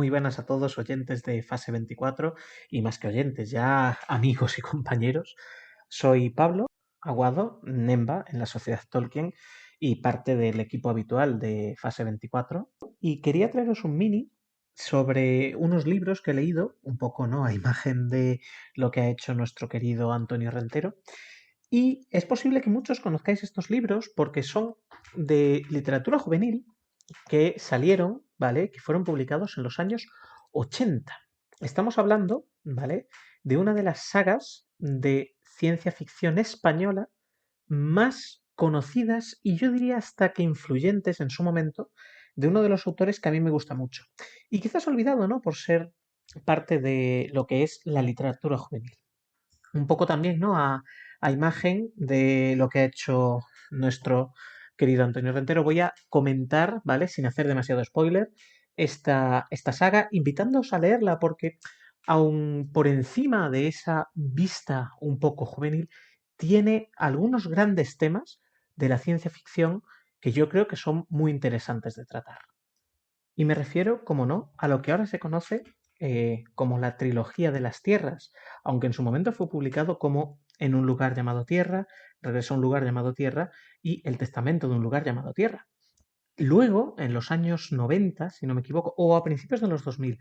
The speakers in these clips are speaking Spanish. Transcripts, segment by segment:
Muy buenas a todos, oyentes de Fase 24 y más que oyentes, ya amigos y compañeros. Soy Pablo Aguado, Nemba en la Sociedad Tolkien y parte del equipo habitual de Fase 24. Y quería traeros un mini sobre unos libros que he leído, un poco, ¿no?, a imagen de lo que ha hecho nuestro querido Antonio Rentero. Y es posible que muchos conozcáis estos libros porque son de literatura juvenil que salieron, ¿vale? Que fueron publicados en los años 80. Estamos hablando, ¿vale? De una de las sagas de ciencia ficción española más conocidas y yo diría hasta que influyentes en su momento, de uno de los autores que a mí me gusta mucho. Y quizás olvidado, ¿no? Por ser parte de lo que es la literatura juvenil. Un poco también, ¿no? A imagen de lo que ha hecho nuestro querido Antonio Rentero. Voy a comentar, ¿vale? Sin hacer demasiado spoiler, esta saga, invitándoos a leerla porque, aun por encima de esa vista un poco juvenil, tiene algunos grandes temas de la ciencia ficción que yo creo que son muy interesantes de tratar. Y me refiero, como no, a lo que ahora se conoce como la trilogía de las tierras, aunque en su momento fue publicado como En un lugar llamado Tierra, Regreso a un lugar llamado Tierra y El testamento de un lugar llamado Tierra. Luego, en los años 90, si no me equivoco, o a principios de los 2000,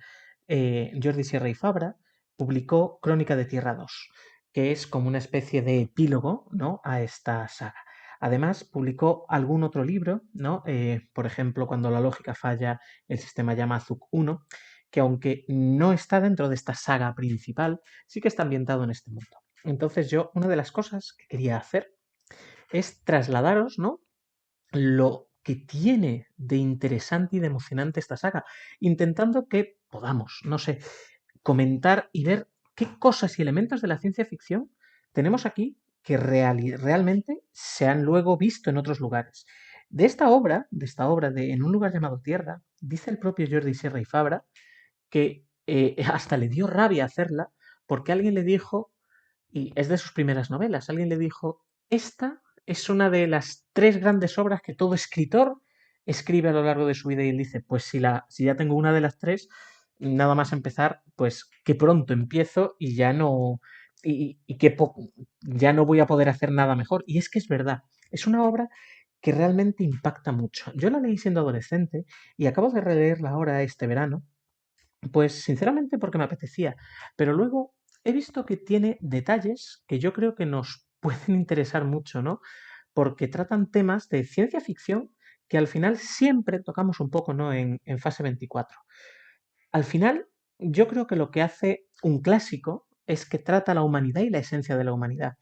Jordi Sierra y Fabra publicó Crónica de Tierra 2, que es como una especie de epílogo, ¿no?, a esta saga. Además, publicó algún otro libro, ¿no? Por ejemplo, Cuando la lógica falla, el sistema llama Azuk 1, que aunque no está dentro de esta saga principal, sí que está ambientado en este mundo. Entonces yo, una de las cosas que quería hacer es trasladaros, ¿no?, lo que tiene de interesante y de emocionante esta saga, intentando que podamos, no sé, comentar y ver qué cosas y elementos de la ciencia ficción tenemos aquí que realmente se han luego visto en otros lugares. De esta obra de En un lugar llamado Tierra, dice el propio Jordi Sierra y Fabra que hasta le dio rabia hacerla porque alguien le dijo, y es de sus primeras novelas, alguien le dijo, esta es una de las tres grandes obras que todo escritor escribe a lo largo de su vida y él dice, pues si ya tengo una de las tres, nada más empezar, pues que pronto empiezo y ya no, y que ya no voy a poder hacer nada mejor. Y es que es verdad, es una obra que realmente impacta mucho. Yo la leí siendo adolescente y acabo de releerla ahora este verano pues sinceramente porque me apetecía, pero luego he visto que tiene detalles que yo creo que nos pueden interesar mucho, ¿no? Porque tratan temas de ciencia ficción que al final siempre tocamos un poco, ¿no? En fase 24. Al final, yo creo que lo que hace un clásico es que trata la humanidad y la esencia de la humanidad.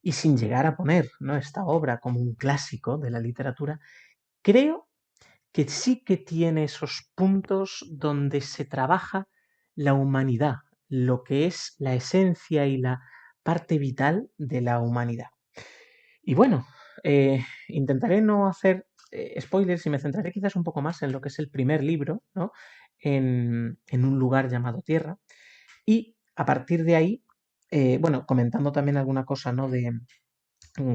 Y sin llegar a poner, ¿no?, esta obra como un clásico de la literatura, creo que sí que tiene esos puntos donde se trabaja la humanidad, lo que es la esencia y la parte vital de la humanidad. Y bueno, intentaré no hacer spoilers y me centraré quizás un poco más en lo que es el primer libro, ¿no? En un lugar llamado Tierra. Y a partir de ahí, bueno, comentando también alguna cosa, ¿no?, de,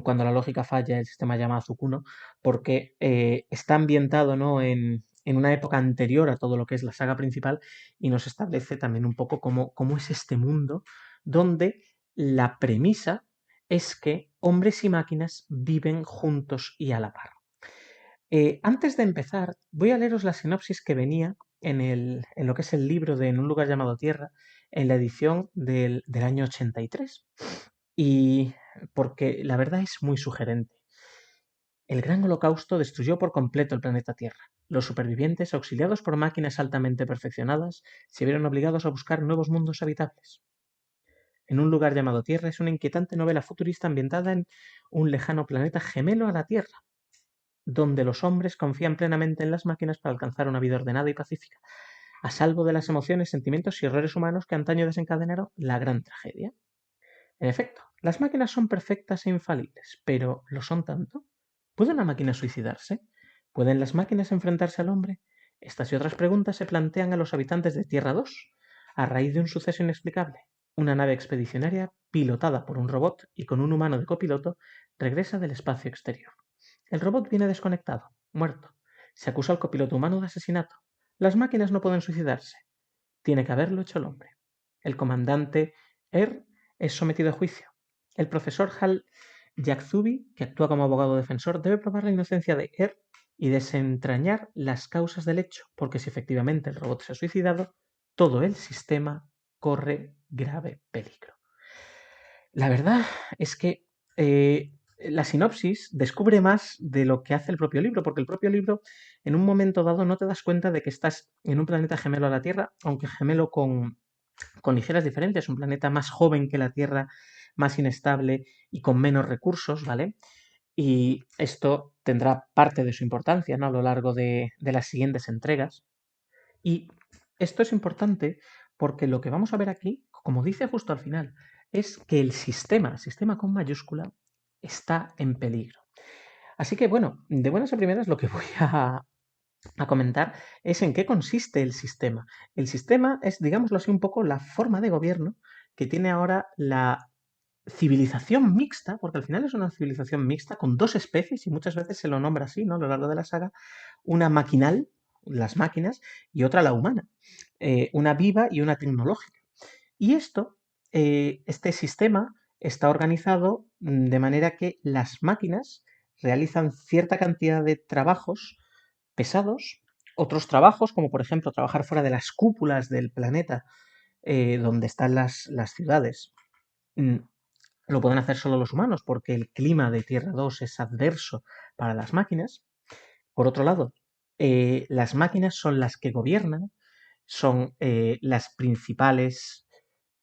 cuando la lógica falla, el sistema llama Azukuno, porque está ambientado, ¿no?, en una época anterior a todo lo que es la saga principal y nos establece también un poco cómo es este mundo donde la premisa es que hombres y máquinas viven juntos y a la par. Antes de empezar, voy a leeros la sinopsis que venía en lo que es el libro de En un lugar llamado Tierra, en la edición del año 83. Y porque la verdad es muy sugerente. El gran holocausto destruyó por completo el planeta Tierra. Los supervivientes, auxiliados por máquinas altamente perfeccionadas, se vieron obligados a buscar nuevos mundos habitables. En un lugar llamado Tierra es una inquietante novela futurista ambientada en un lejano planeta gemelo a la Tierra, donde los hombres confían plenamente en las máquinas para alcanzar una vida ordenada y pacífica, a salvo de las emociones, sentimientos y errores humanos que antaño desencadenaron la gran tragedia. En efecto, las máquinas son perfectas e infalibles, pero ¿lo son tanto? ¿Puede una máquina suicidarse? ¿Pueden las máquinas enfrentarse al hombre? Estas y otras preguntas se plantean a los habitantes de Tierra 2 a raíz de un suceso inexplicable. Una nave expedicionaria, pilotada por un robot y con un humano de copiloto, regresa del espacio exterior. El robot viene desconectado, muerto. Se acusa al copiloto humano de asesinato. Las máquinas no pueden suicidarse. tiene que haberlo hecho el hombre. El comandante es sometido a juicio. El profesor Hal Yakzubi, que actúa como abogado defensor, debe probar la inocencia de y desentrañar las causas del hecho, porque si efectivamente el robot se ha suicidado, todo el sistema corre grave peligro. La verdad es que la sinopsis descubre más de lo que hace el propio libro, porque el propio libro en un momento dado no te das cuenta de que estás en un planeta gemelo a la Tierra, aunque gemelo con ligeras diferencias, un planeta más joven que la Tierra, más inestable y con menos recursos, ¿vale? Y esto tendrá parte de su importancia, ¿no? A lo largo de las siguientes entregas. Y esto es importante porque lo que vamos a ver aquí, como dice justo al final, es que el sistema con mayúscula, está en peligro. Así que bueno, de buenas a primeras lo que voy a comentar es en qué consiste el sistema. El sistema es, digámoslo así, un poco la forma de gobierno que tiene ahora la civilización mixta, porque al final es una civilización mixta con dos especies y muchas veces se lo nombra así, ¿no? A lo largo de la saga, una maquinal, las máquinas, y otra la humana, una viva y una tecnológica. Y este sistema está organizado de manera que las máquinas realizan cierta cantidad de trabajos pesados, otros trabajos, como por ejemplo trabajar fuera de las cúpulas del planeta donde están las ciudades, mm, lo pueden hacer solo los humanos porque el clima de Tierra 2 es adverso para las máquinas. Por otro lado, las máquinas son las que gobiernan, son las principales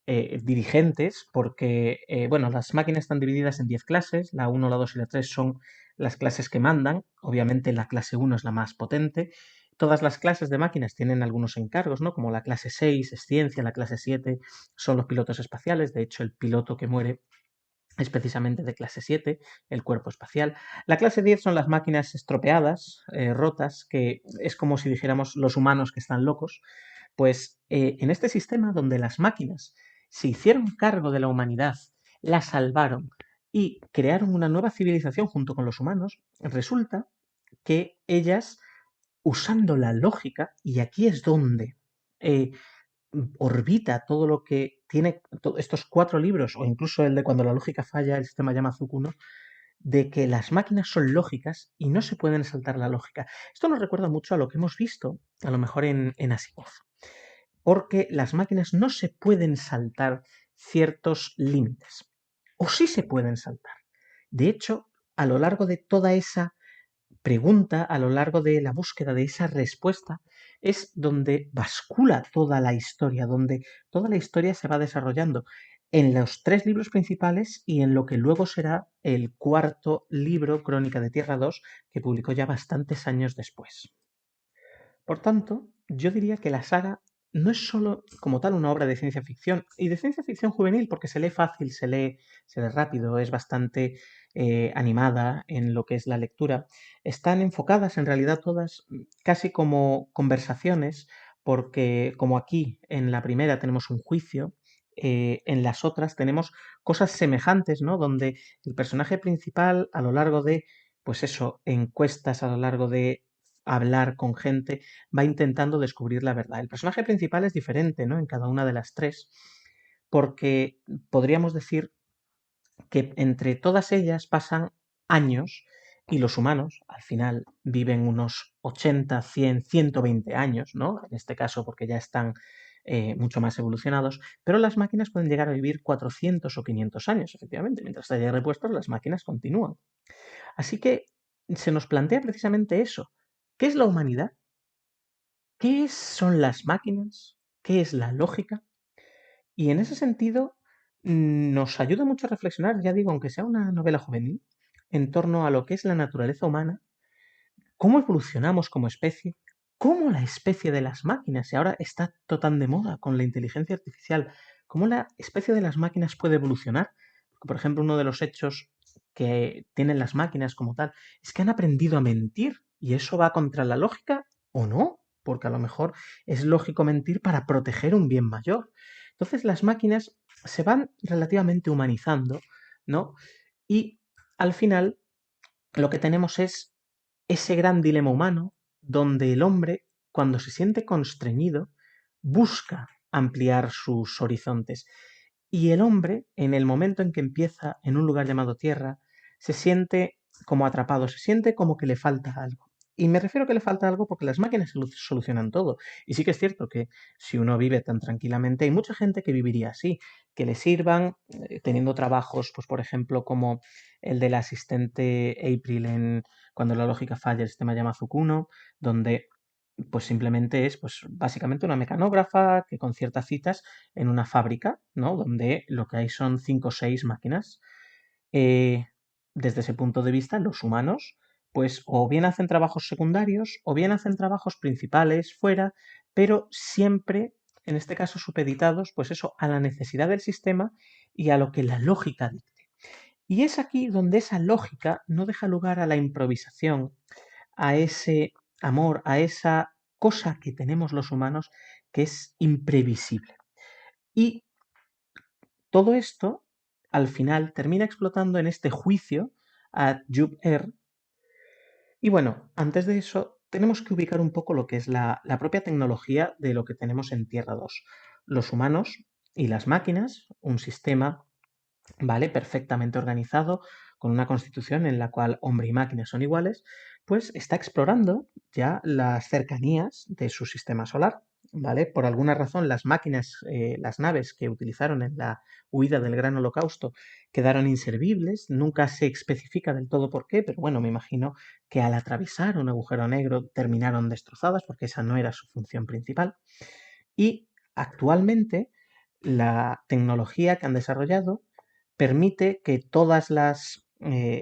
dirigentes, porque, bueno, las máquinas están divididas en 10 clases, la 1, la 2 y la 3 son las clases que mandan, obviamente la clase 1 es la más potente, todas las clases de máquinas tienen algunos encargos, ¿no? Como la clase 6 es ciencia, la clase 7 son los pilotos espaciales, de hecho el piloto que muere es precisamente de clase 7, el cuerpo espacial. La clase 10 son las máquinas estropeadas, rotas, que es como si dijéramos los humanos que están locos. Pues en este sistema donde las máquinas se hicieron cargo de la humanidad, la salvaron y crearon una nueva civilización junto con los humanos, resulta que ellas, usando la lógica, y aquí es donde eh, orbita todo lo que tiene estos 4 libros, o incluso el de Cuando la lógica falla, el sistema Yamazuku, de que las máquinas son lógicas y no se pueden saltar la lógica. Esto nos recuerda mucho a lo que hemos visto, a lo mejor en Asimov, porque las máquinas no se pueden saltar ciertos límites, o sí se pueden saltar. De hecho, a lo largo de toda esa pregunta, a lo largo de la búsqueda de esa respuesta, es donde bascula toda la historia, donde toda la historia se va desarrollando en los 3 libros principales y en lo que luego será el 4 libro, Crónica de Tierra 2, que publicó ya bastantes años después. Por tanto, yo diría que la saga no es solo como tal una obra de ciencia ficción, y de ciencia ficción juvenil, porque se lee fácil, se lee rápido, es bastante animada en lo que es la lectura. Están enfocadas en realidad todas casi como conversaciones, porque como aquí en la primera tenemos un juicio, en las otras tenemos cosas semejantes, ¿no? Donde el personaje principal a lo largo de, pues eso, encuestas, a lo largo de hablar con gente, va intentando descubrir la verdad. El personaje principal es diferente, ¿no? En cada una de las 3, porque podríamos decir que entre todas ellas pasan años y los humanos al final viven unos 80, 100, 120 años, ¿no? En este caso porque ya están mucho más evolucionados, pero las máquinas pueden llegar a vivir 400 o 500 años, efectivamente. Mientras haya repuestos, las máquinas continúan. Así que se nos plantea precisamente eso. ¿Qué es la humanidad? ¿Qué son las máquinas? ¿Qué es la lógica? Y en ese sentido nos ayuda mucho a reflexionar, ya digo, aunque sea una novela juvenil, en torno a lo que es la naturaleza humana, cómo evolucionamos como especie, cómo la especie de las máquinas, y ahora está tan de moda con la inteligencia artificial, cómo la especie de las máquinas puede evolucionar. Porque, por ejemplo, uno de los hechos que tienen las máquinas como tal es que han aprendido a mentir, y eso va contra la lógica o no, porque a lo mejor es lógico mentir para proteger un bien mayor. Entonces las máquinas se van relativamente humanizando, ¿no? Y al final lo que tenemos es ese gran dilema humano donde el hombre, cuando se siente constreñido, busca ampliar sus horizontes. Y el hombre, en el momento en que empieza en un lugar llamado Tierra, se siente como atrapado, se siente como que le falta algo. Y me refiero a que le falta algo porque las máquinas solucionan todo. Y sí que es cierto que si uno vive tan tranquilamente, hay mucha gente que viviría así, que le sirvan teniendo trabajos, pues por ejemplo, como el del asistente April en Cuando la lógica falla, el sistema llama Zukuno, donde pues simplemente es pues básicamente una mecanógrafa que con ciertas citas en una fábrica, ¿no? Donde lo que hay son 5 o 6 máquinas. Eh, Desde ese punto de vista, los humanos, pues o bien hacen trabajos secundarios o bien hacen trabajos principales fuera, pero siempre, en este caso, supeditados, pues eso, a la necesidad del sistema y a lo que la lógica dicte. Y es aquí donde esa lógica no deja lugar a la improvisación, a ese amor, a esa cosa que tenemos los humanos que es imprevisible. Y todo esto, al final, termina explotando en este juicio a Job Air. Y bueno, antes de eso, tenemos que ubicar un poco lo que es la propia tecnología de lo que tenemos en Tierra 2. Los humanos y las máquinas, un sistema, ¿vale? Perfectamente organizado, con una constitución en la cual hombre y máquina son iguales, pues está explorando ya las cercanías de su sistema solar, ¿vale? Por alguna razón las máquinas, las naves que utilizaron en la huida del Gran Holocausto quedaron inservibles, nunca se especifica del todo por qué, pero bueno, me imagino que al atravesar un agujero negro terminaron destrozadas porque esa no era su función principal. Y actualmente la tecnología que han desarrollado permite que todas las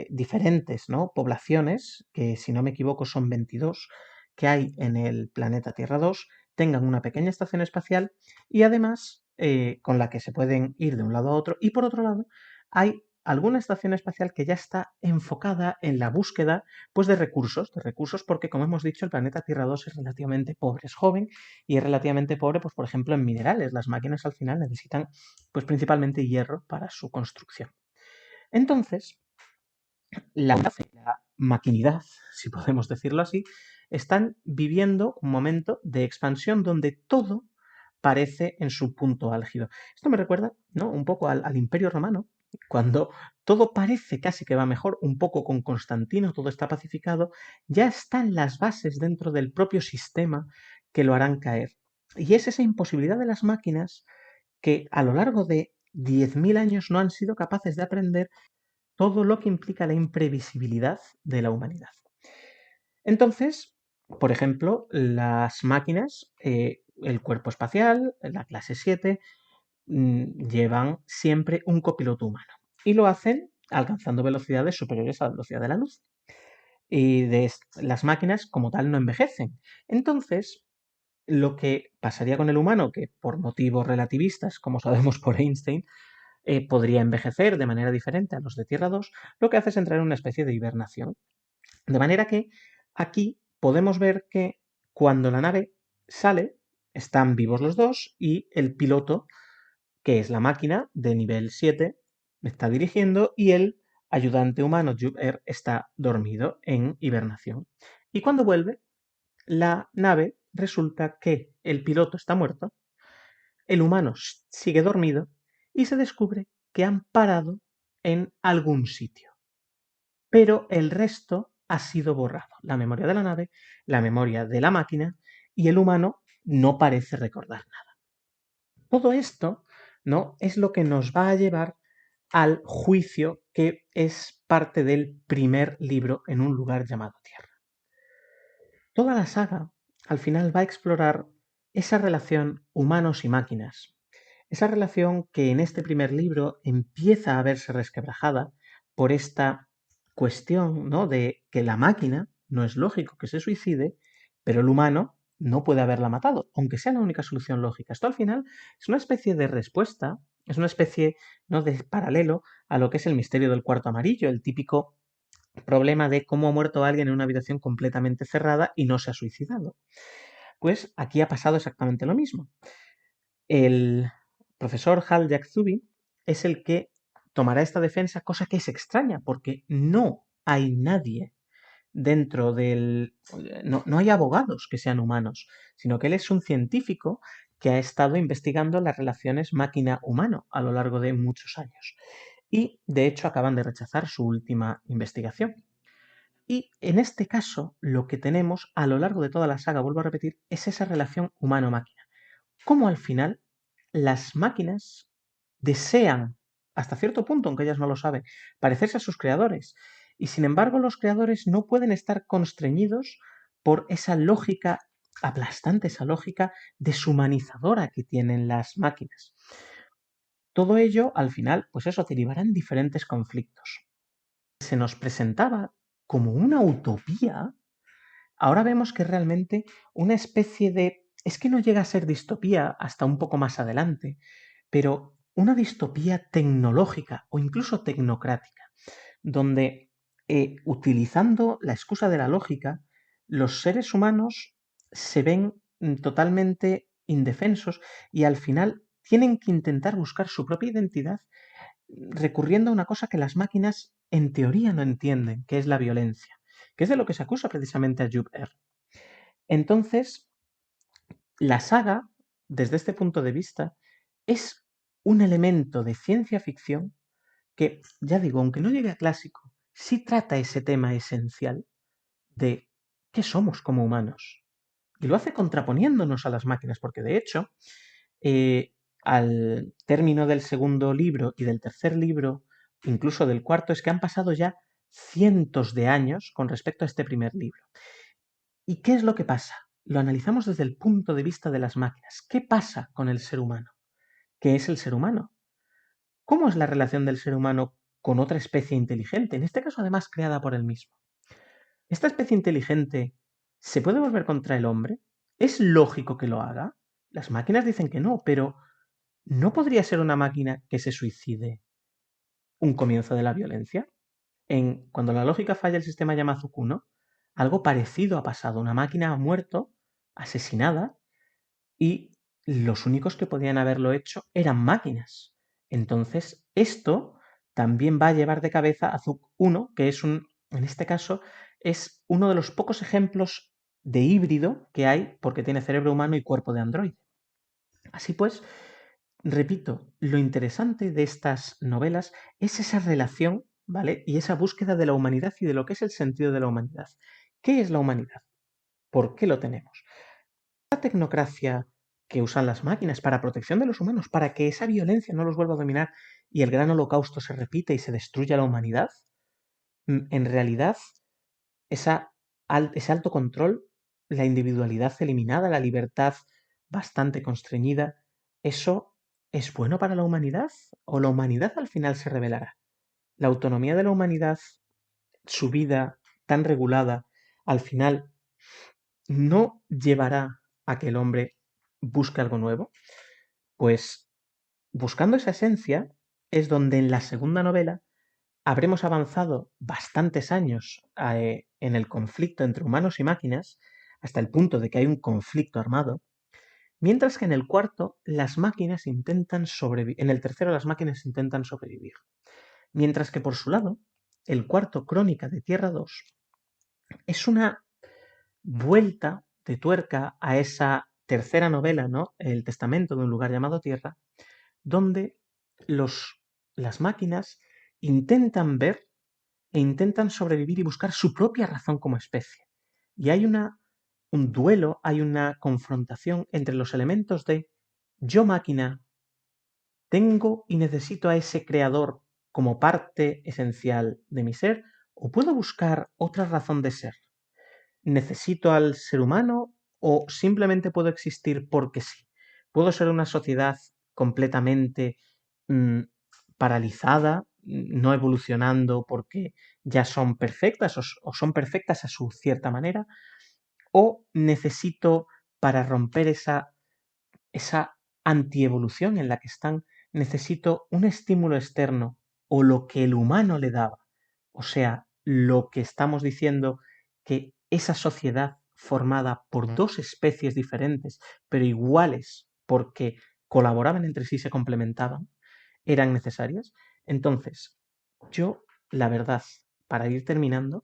diferentes, ¿no?, poblaciones, que si no me equivoco son 22, que hay en el planeta Tierra 2, tengan una pequeña estación espacial y además con la que se pueden ir de un lado a otro. Y por otro lado, hay alguna estación espacial que ya está enfocada en la búsqueda pues de recursos porque como hemos dicho el planeta Tierra 2 es relativamente pobre, es joven y es relativamente pobre pues por ejemplo en minerales. Las máquinas al final necesitan pues principalmente hierro para su construcción. Entonces, la maquinidad, si podemos decirlo así, están viviendo un momento de expansión donde todo parece en su punto álgido. Esto me recuerda, ¿no?, un poco al Imperio Romano, cuando todo parece casi que va mejor, un poco con Constantino, todo está pacificado, ya están las bases dentro del propio sistema que lo harán caer. Y es esa imposibilidad de las máquinas que a lo largo de 10.000 años no han sido capaces de aprender todo lo que implica la imprevisibilidad de la humanidad. Entonces, por ejemplo, las máquinas, el cuerpo espacial, la clase 7, llevan siempre un copiloto humano y lo hacen alcanzando velocidades superiores a la velocidad de la luz. Y las máquinas como tal no envejecen. Entonces, lo que pasaría con el humano, que por motivos relativistas, como sabemos por Einstein, podría envejecer de manera diferente a los de Tierra 2, lo que hace es entrar en una especie de hibernación. De manera que aquí podemos ver que cuando la nave sale, están vivos los dos y el piloto, que es la máquina de nivel 7, está dirigiendo y el ayudante humano Jup está dormido en hibernación. Y cuando vuelve, la nave resulta que el piloto está muerto, el humano sigue dormido y se descubre que han parado en algún sitio. Pero el resto ha sido borrado. La memoria de la nave, la memoria de la máquina y el humano no parece recordar nada. Todo esto, ¿no?, es lo que nos va a llevar al juicio que es parte del primer libro en un lugar llamado Tierra. Toda la saga al final va a explorar esa relación humanos y máquinas, esa relación que en este primer libro empieza a verse resquebrajada por esta cuestión, ¿no?, de que la máquina no es lógico que se suicide, pero el humano no puede haberla matado, aunque sea la única solución lógica. Esto al final es una especie de respuesta, es una especie, ¿no?, de paralelo a lo que es el misterio del cuarto amarillo, el típico problema de cómo ha muerto alguien en una habitación completamente cerrada y no se ha suicidado. Pues aquí ha pasado exactamente lo mismo. El profesor Hal Jack-Zubi es el que tomará esta defensa, cosa que es extraña porque no hay nadie dentro del... No hay abogados que sean humanos, sino que él es un científico que ha estado investigando las relaciones máquina-humano a lo largo de muchos años. Y, de hecho, acaban de rechazar su última investigación. Y en este caso, lo que tenemos a lo largo de toda la saga, vuelvo a repetir, es esa relación humano-máquina. Cómo al final las máquinas desean, hasta cierto punto, aunque ellas no lo saben, parecerse a sus creadores. Y sin embargo, los creadores no pueden estar constreñidos por esa lógica aplastante, esa lógica deshumanizadora que tienen las máquinas. Todo ello, al final, pues eso, derivará en diferentes conflictos. Se nos presentaba como una utopía, ahora vemos que realmente una especie de... Es que no llega a ser distopía hasta un poco más adelante, pero una distopía tecnológica o incluso tecnocrática, donde utilizando la excusa de la lógica, los seres humanos se ven totalmente indefensos y al final tienen que intentar buscar su propia identidad recurriendo a una cosa que las máquinas en teoría no entienden, que es la violencia, que es de lo que se acusa precisamente a Job R. Entonces, la saga, desde este punto de vista, es un elemento de ciencia ficción que, ya digo, aunque no llegue a clásico, sí trata ese tema esencial de qué somos como humanos. Y lo hace contraponiéndonos a las máquinas, porque de hecho, al término del segundo libro y del tercer libro, incluso del cuarto, es que han pasado ya cientos de años con respecto a este primer libro. ¿Y qué es lo que pasa? Lo analizamos desde el punto de vista de las máquinas. ¿Qué pasa con el ser humano? ¿Qué es el ser humano? ¿Cómo es la relación del ser humano con otra especie inteligente? En este caso, además, creada por él mismo. ¿Esta especie inteligente se puede volver contra el hombre? ¿Es lógico que lo haga? Las máquinas dicen que no, pero ¿no podría ser una máquina que se suicide un comienzo de la violencia? Cuando la lógica falla el sistema Yamazukuno, algo parecido ha pasado. Una máquina ha muerto, asesinada, y los únicos que podían haberlo hecho eran máquinas. Entonces, esto también va a llevar de cabeza a Zuk 1, que es en este caso, es uno de los pocos ejemplos de híbrido que hay porque tiene cerebro humano y cuerpo de androide. Así pues, repito, lo interesante de estas novelas es esa relación, ¿vale? Y esa búsqueda de la humanidad y de lo que es el sentido de la humanidad. ¿Qué es la humanidad? ¿Por qué lo tenemos? La tecnocracia que usan las máquinas para protección de los humanos, para que esa violencia no los vuelva a dominar y el gran holocausto se repita y se destruya la humanidad, en realidad ese alto control, la individualidad eliminada, la libertad bastante constreñida, ¿eso es bueno para la humanidad? ¿O la humanidad al final se rebelará? La autonomía de la humanidad, su vida tan regulada, al final no llevará a que el hombre busque algo nuevo. Pues buscando esa esencia es donde en la segunda novela habremos avanzado bastantes años en el conflicto entre humanos y máquinas, hasta el punto de que hay un conflicto armado, mientras que en el cuarto las máquinas intentan sobrevivir, en el tercero las máquinas intentan sobrevivir. Mientras que por su lado, el cuarto, Crónica de Tierra 2, es una vuelta de tuerca a esa tercera novela, ¿no? El testamento de un lugar llamado Tierra, donde las máquinas intentan ver e intentan sobrevivir y buscar su propia razón como especie. Y hay un duelo, hay una confrontación entre los elementos de yo máquina, tengo y necesito a ese creador como parte esencial de mi ser, o puedo buscar otra razón de ser. ¿Necesito al ser humano o simplemente puedo existir porque sí? ¿Puedo ser una sociedad completamente mm, paralizada, no evolucionando porque ya son perfectas o son perfectas a su cierta manera? ¿O necesito, para romper esa antievolución en la que están, necesito un estímulo externo o lo que el humano le daba? O sea, lo que estamos diciendo que esa sociedad formada por dos especies diferentes, pero iguales porque colaboraban entre sí y se complementaban, eran necesarias. Entonces, yo, la verdad, para ir terminando,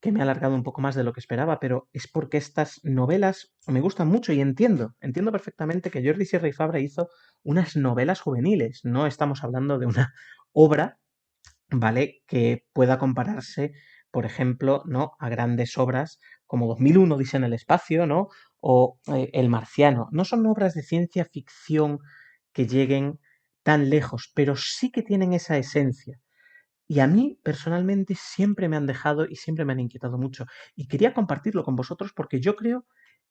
que me he alargado un poco más de lo que esperaba, pero es porque estas novelas me gustan mucho y entiendo perfectamente que Jordi Sierra y Fabra hizo unas novelas juveniles. No estamos hablando de una obra, ¿vale? Que pueda compararse, por ejemplo, ¿no? A grandes obras como 2001, Odisea en el espacio, ¿no? O El Marciano. No son obras de ciencia ficción que lleguen tan lejos, pero sí que tienen esa esencia. Y a mí, personalmente, siempre me han dejado y siempre me han inquietado mucho. Y quería compartirlo con vosotros porque yo creo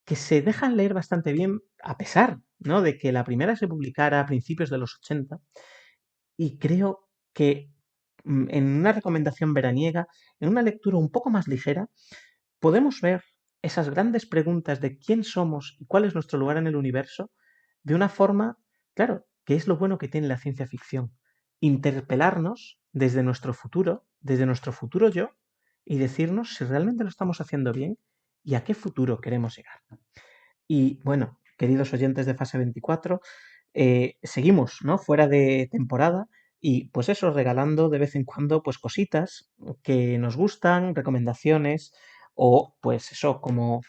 que se dejan leer bastante bien, a pesar, ¿no? De que la primera se publicara a principios de los 80, y creo que en una recomendación veraniega, en una lectura un poco más ligera, podemos ver esas grandes preguntas de quién somos y cuál es nuestro lugar en el universo de una forma, claro, que es lo bueno que tiene la ciencia ficción. Interpelarnos desde nuestro futuro yo, y decirnos si realmente lo estamos haciendo bien y a qué futuro queremos llegar. Y bueno, queridos oyentes de Fase 24, seguimos, ¿no? Fuera de temporada y pues eso, regalando de vez en cuando pues cositas que nos gustan, recomendaciones o pues eso, como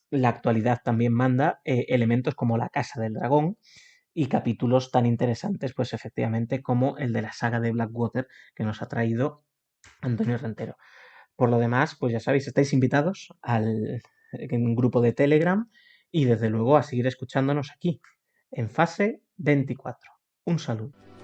la actualidad también manda, elementos como la Casa del Dragón y capítulos tan interesantes pues efectivamente como el de la saga de Blackwater que nos ha traído Antonio Rentero. Por lo demás, pues ya sabéis, estáis invitados al en un grupo de Telegram y desde luego a seguir escuchándonos aquí, en Fase 24. Un saludo.